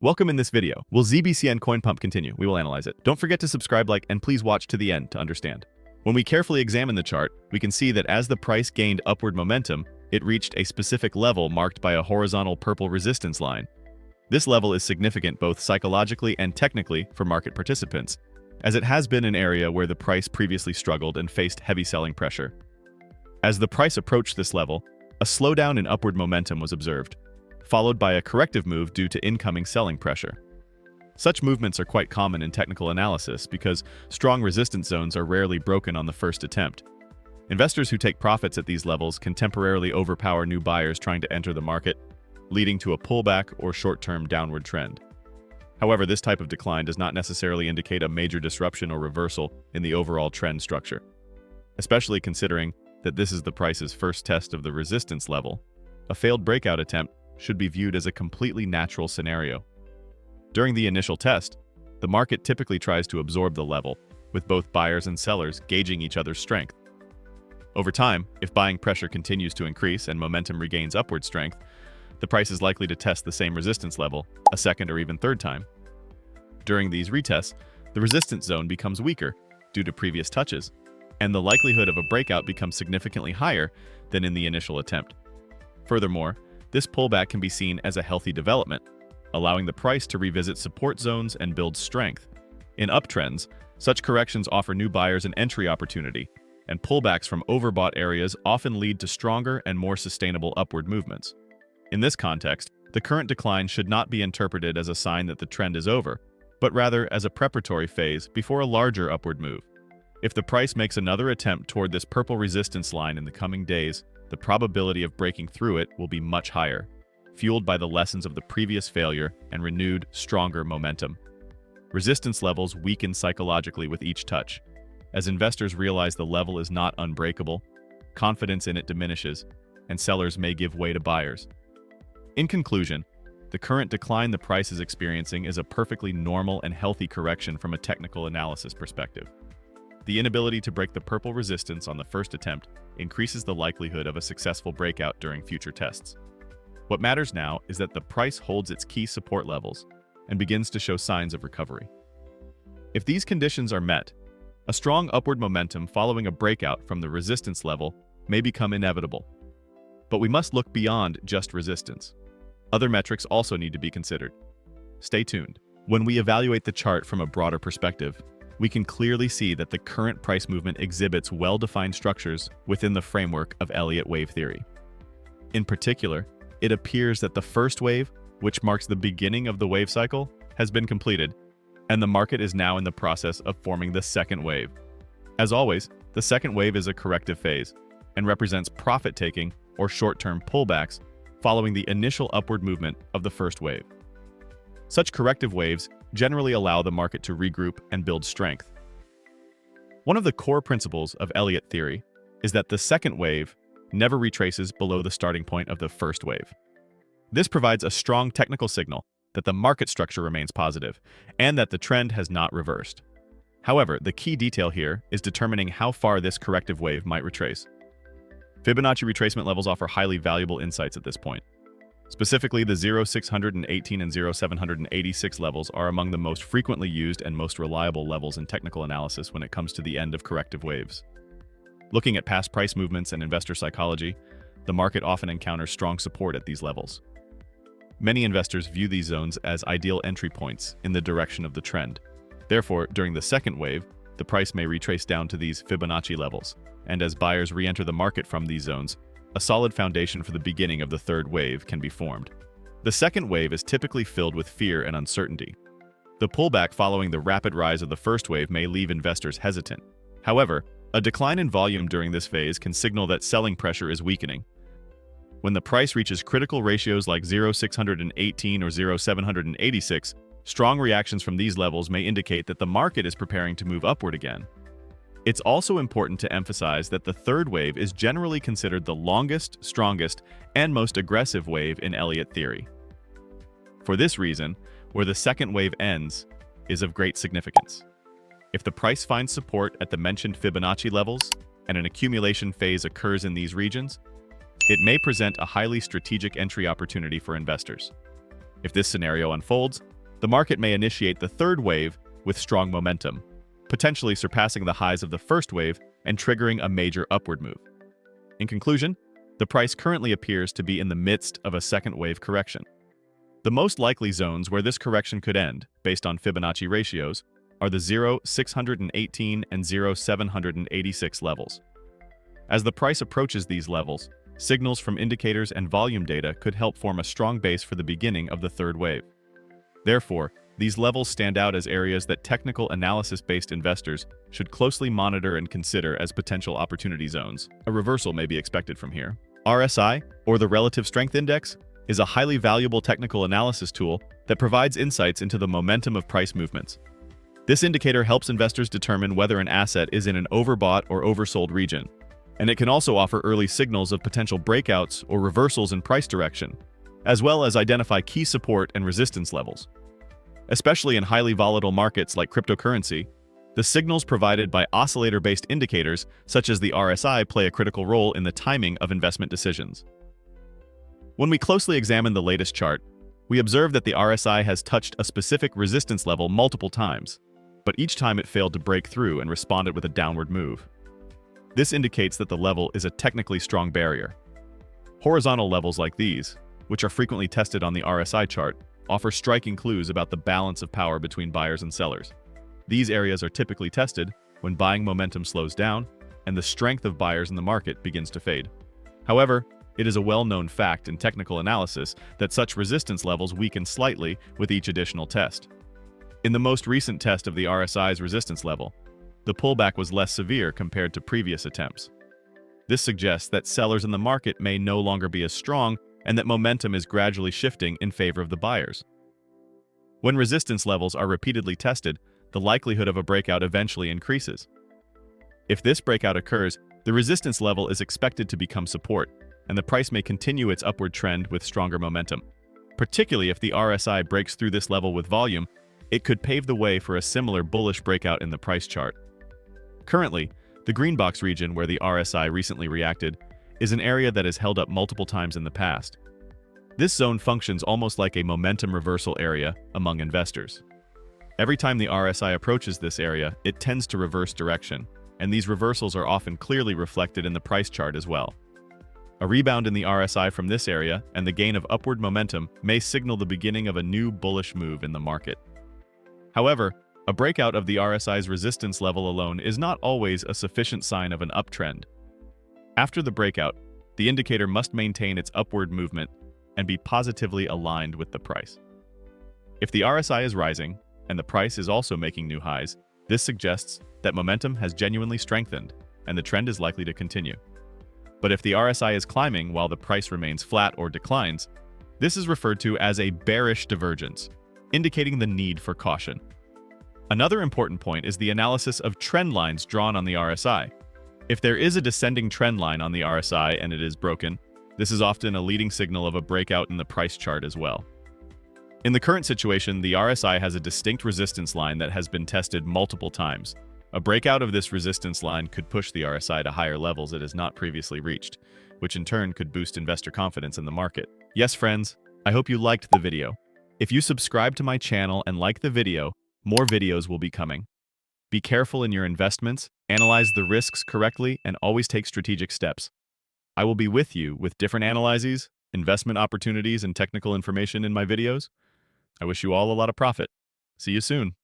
Welcome in this video. Will ZBCN coin pump continue? We will analyze it. Don't forget to subscribe, like, and please watch to the end to understand. When we carefully examine the chart, we can see that as the price gained upward momentum, it reached a specific level marked by a horizontal purple resistance line. This level is significant both psychologically and technically for market participants, as it has been an area where the price previously struggled and faced heavy selling pressure. As the price approached this level, a slowdown in upward momentum was observed, followed by a corrective move due to incoming selling pressure. Such movements are quite common in technical analysis because strong resistance zones are rarely broken on the first attempt. Investors who take profits at these levels can temporarily overpower new buyers trying to enter the market, leading to a pullback or short-term downward trend. However, this type of decline does not necessarily indicate a major disruption or reversal in the overall trend structure. Especially considering that this is the price's first test of the resistance level, a failed breakout attempt should be viewed as a completely natural scenario. During the initial test, the market typically tries to absorb the level, with both buyers and sellers gauging each other's strength. Over time, if buying pressure continues to increase and momentum regains upward strength, the price is likely to test the same resistance level a second or even third time. During these retests, the resistance zone becomes weaker due to previous touches, and the likelihood of a breakout becomes significantly higher than in the initial attempt. Furthermore, this pullback can be seen as a healthy development, allowing the price to revisit support zones and build strength. In uptrends, such corrections offer new buyers an entry opportunity, and pullbacks from overbought areas often lead to stronger and more sustainable upward movements. In this context, the current decline should not be interpreted as a sign that the trend is over, but rather as a preparatory phase before a larger upward move. If the price makes another attempt toward this purple resistance line in the coming days, the probability of breaking through it will be much higher, fueled by the lessons of the previous failure and renewed, stronger momentum. Resistance levels weaken psychologically with each touch. As investors realize the level is not unbreakable, confidence in it diminishes, and sellers may give way to buyers. In conclusion, the current decline the price is experiencing is a perfectly normal and healthy correction from a technical analysis perspective. The inability to break the purple resistance on the first attempt increases the likelihood of a successful breakout during future tests. What matters now is that the price holds its key support levels and begins to show signs of recovery. If these conditions are met, a strong upward momentum following a breakout from the resistance level may become inevitable. But we must look beyond just resistance. Other metrics also need to be considered. Stay tuned. When we evaluate the chart from a broader perspective, we can clearly see that the current price movement exhibits well-defined structures within the framework of Elliott wave theory. In particular, it appears that the first wave, which marks the beginning of the wave cycle, has been completed, and the market is now in the process of forming the second wave. As always, the second wave is a corrective phase and represents profit-taking or short-term pullbacks following the initial upward movement of the first wave. Such corrective waves generally allow the market to regroup and build strength. One of the core principles of Elliott theory is that the second wave never retraces below the starting point of the first wave. This provides a strong technical signal that the market structure remains positive and that the trend has not reversed. However, the key detail here is determining how far this corrective wave might retrace. Fibonacci retracement levels offer highly valuable insights at this point. Specifically, the 0,618 and 0,786 levels are among the most frequently used and most reliable levels in technical analysis when it comes to the end of corrective waves. Looking at past price movements and investor psychology, the market often encounters strong support at these levels. Many investors view these zones as ideal entry points in the direction of the trend. Therefore, during the second wave, the price may retrace down to these Fibonacci levels, and as buyers re-enter the market from these zones, a solid foundation for the beginning of the third wave can be formed. The second wave is typically filled with fear and uncertainty. The pullback following the rapid rise of the first wave may leave investors hesitant. However, a decline in volume during this phase can signal that selling pressure is weakening. When the price reaches critical ratios like 0,618 or 0,786, strong reactions from these levels may indicate that the market is preparing to move upward again. It's also important to emphasize that the third wave is generally considered the longest, strongest, and most aggressive wave in Elliott theory. For this reason, where the second wave ends is of great significance. If the price finds support at the mentioned Fibonacci levels and an accumulation phase occurs in these regions, it may present a highly strategic entry opportunity for investors. If this scenario unfolds, the market may initiate the third wave with strong momentum, potentially surpassing the highs of the first wave and triggering a major upward move. In conclusion, the price currently appears to be in the midst of a second wave correction. The most likely zones where this correction could end, based on Fibonacci ratios, are the 0,618 and 0,786 levels. As the price approaches these levels, signals from indicators and volume data could help form a strong base for the beginning of the third wave. Therefore, these levels stand out as areas that technical analysis-based investors should closely monitor and consider as potential opportunity zones. A reversal may be expected from here. RSI, or the Relative Strength Index, is a highly valuable technical analysis tool that provides insights into the momentum of price movements. This indicator helps investors determine whether an asset is in an overbought or oversold region, and it can also offer early signals of potential breakouts or reversals in price direction, as well as identify key support and resistance levels. Especially in highly volatile markets like cryptocurrency, the signals provided by oscillator-based indicators such as the RSI play a critical role in the timing of investment decisions. When we closely examine the latest chart, we observe that the RSI has touched a specific resistance level multiple times, but each time it failed to break through and responded with a downward move. This indicates that the level is a technically strong barrier. Horizontal levels like these, which are frequently tested on the RSI chart, offer striking clues about the balance of power between buyers and sellers. These areas are typically tested when buying momentum slows down and the strength of buyers in the market begins to fade. However, it is a well-known fact in technical analysis that such resistance levels weaken slightly with each additional test. In the most recent test of the RSI's resistance level, the pullback was less severe compared to previous attempts. This suggests that sellers in the market may no longer be as strong and that momentum is gradually shifting in favor of the buyers. When resistance levels are repeatedly tested, the likelihood of a breakout eventually increases. If this breakout occurs, the resistance level is expected to become support, and the price may continue its upward trend with stronger momentum. Particularly if the RSI breaks through this level with volume, it could pave the way for a similar bullish breakout in the price chart. Currently, the green box region where the RSI recently reacted is an area that has held up multiple times in the past. This zone functions almost like a momentum reversal area among investors. Every time the RSI approaches this area, it tends to reverse direction, and these reversals are often clearly reflected in the price chart as well. A rebound in the RSI from this area and the gain of upward momentum may signal the beginning of a new bullish move in the market. However, a breakout of the RSI's resistance level alone is not always a sufficient sign of an uptrend. After the breakout, the indicator must maintain its upward movement and be positively aligned with the price. If the RSI is rising and the price is also making new highs, this suggests that momentum has genuinely strengthened and the trend is likely to continue. But if the RSI is climbing while the price remains flat or declines, this is referred to as a bearish divergence, indicating the need for caution. Another important point is the analysis of trend lines drawn on the RSI. If there is a descending trend line on the RSI and it is broken, this is often a leading signal of a breakout in the price chart as well. In the current situation, the RSI has a distinct resistance line that has been tested multiple times. A breakout of this resistance line could push the RSI to higher levels it has not previously reached, which in turn could boost investor confidence in the market. Yes, friends, I hope you liked the video. If you subscribe to my channel and like the video, more videos will be coming. Be careful in your investments, analyze the risks correctly, and always take strategic steps. I will be with you with different analyses, investment opportunities, and technical information in my videos. I wish you all a lot of profit. See you soon.